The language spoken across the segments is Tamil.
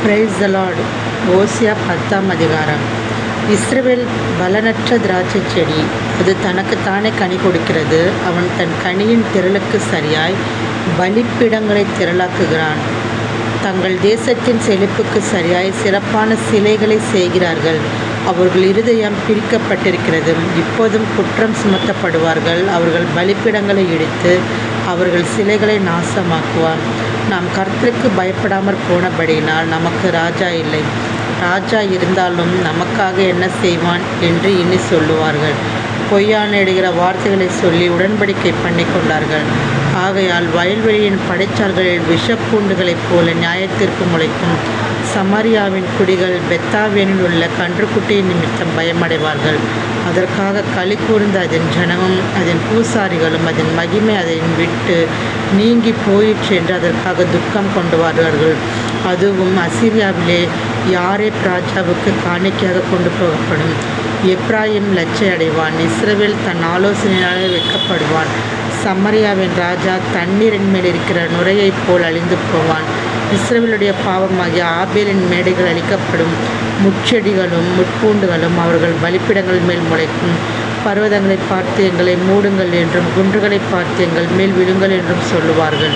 Praise the Lord. ஓசியா 10ஆம் அதிகாரம். இஸ்ரவேல் பலனற்ற திராட்சை செடி, அது தனக்குத்தானே கனி கொடுக்கிறது. அவன் தன் கனியின் திரளுக்கு சரியாய் பலிப்பிடங்களை திரளாக்குகிறான். தங்கள் தேசத்தின் செழிப்புக்கு சரியாய் சிறப்பான சிலைகளை செய்கிறார்கள். அவர்கள் இருதயம் பிரிக்கப்பட்டிருக்கிறது. இப்போதும் குற்றம் சுமத்தப்படுவார்கள். அவர்கள் பலிப்பிடங்களை இடித்து அவர்கள் சிலைகளை நாசமாக்குவார். நாம் கர்த்தருக்கு பயப்படாமற் போனபடியினால் நமக்கு ராஜா இல்லை. ராஜா இருந்தாலும் நமக்காக என்ன செய்வான் என்று எண்ணி சொல்லுவார்கள். பொய்யானிடுகிற வார்த்தைகளை சொல்லி உடன்படிக்கை பண்ணி கொண்டார்கள். ஆகையால் வயல்வெளியின் படைச்சால்களில் விஷப்பூண்டுகளைப் போல நியாயத்திற்கு முளைக்கும். சமாரியாவின் குடிகள் பெத்தாவேனில் உள்ள கன்றுக்குட்டியின் நிமித்தம் பயமடைவார்கள். அதற்காக களி கூர்ந்த அதன் ஜனமும் அதன் பூசாரிகளும் அதன் மகிமை அதை விட்டு நீங்கி போயிற்று என்று அதற்காக துக்கம் கொண்டுவார்கள். அதுவும் அசீரியாவிலே யாரேப் ராஜாவுக்கு காணிக்கையாக கொண்டு போகப்படும். எப்ராயிம் லச்சை அடைவான். இஸ்ரவேல் தன் ஆலோசனையாலே வெட்கப்படுவான். சமாரியாவின் ராஜா தண்ணீரின் மேல் இருக்கிற நுரையைப் போல் அழிந்து போவான். இஸ்ரவேலுடைய பாவமாகிய ஆபேலின் மேடைகள் அழிக்கப்படும். முட்செடிகளும் முட்பூண்டுகளும் அவர்கள் பலிப்பிடங்கள் மேல் முளைக்கும். பர்வதங்களை பார்த்து எங்களை மூடுங்கள் என்றும் குன்றுகளை பார்த்து எங்கள் மேல் விழுங்கள் என்றும் சொல்லுவார்கள்.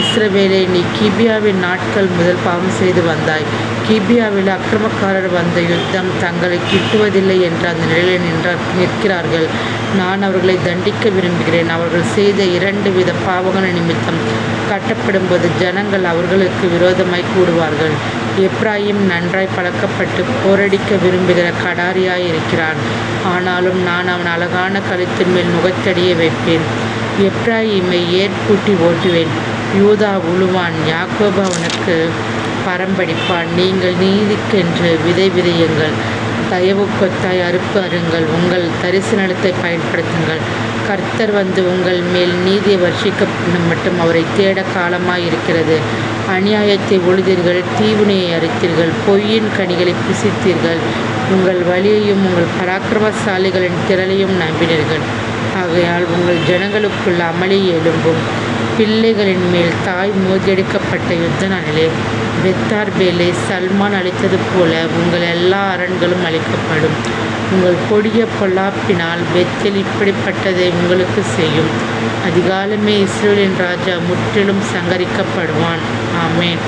இஸ்ரவேலே, நீ கிபியாவின் நாட்கள் முதல் பாவம் செய்து வந்தாய். கிபியாவில் அக்கிரமக்காரர் வந்த யுத்தம் தங்களை கிட்டுவதில்லை என்று அந்த நிலையில் நிற்கிறார்கள். நான் அவர்களை தண்டிக்க விரும்புகிறேன். அவர்கள் செய்த 2 வித பாவங்கள் நிமித்தம் கட்டப்படும்போது ஜனங்கள் அவர்களுக்கு விரோதமாய் கூடுவார்கள். எப்ராயிம் நன்றாய் பழக்கப்பட்டு போரடிக்க விரும்புகிற கடாரியாய் இருக்கிறான். ஆனாலும் நான் அவன் அழகான கழுத்தின் மேல் நுகத்தடியை வைப்பேன். எப்ராயிமை ஏற்பூட்டி ஓட்டுவேன். யூதா உழுவான், யாக்கோபு அவனுக்கு பரம்படிப்பான். நீங்கள் நீதிக்கென்று விதை விதையுங்கள், தயவு கொத்தாய் அறுப்பு அருங்கள், உங்கள் தரிசனத்தை பயன்படுத்துங்கள். கர்த்தர் வந்து உங்கள் மேல் நீதியை வர்ஷிக்கப்படும் மட்டும் அவரை தேட காலமாய் இருக்கிறது. அநியாயத்தை உழுதீர்கள், தீவினையை அறுத்தீர்கள், பொய்யின் கனிகளை புசித்தீர்கள். உங்கள் வழியையும் உங்கள் பராக்கிரமசாலிகளின் திரளையும் நம்பினீர்கள். ஆகையால் உங்கள் ஜனங்களுக்குள்ள அமளி எழும்பும். பிள்ளைகளின் மேல் தாய் மோதியடிக்கப்பட்ட யுத்த நாளிலே பெத்தார்பேலை சல்மான் அழித்தது போல உங்கள் எல்லா அரண்களும் அழிக்கப்படும். உங்கள் கொடிய பொல்லாப்பினால் பெத்தேல் இப்படிப்பட்டதை உங்களுக்கு செய்யும். அதிகாலமே இஸ்ரவேலின் ராஜா முற்றிலும் சங்கரிக்கப்படுவான். ஆமென்.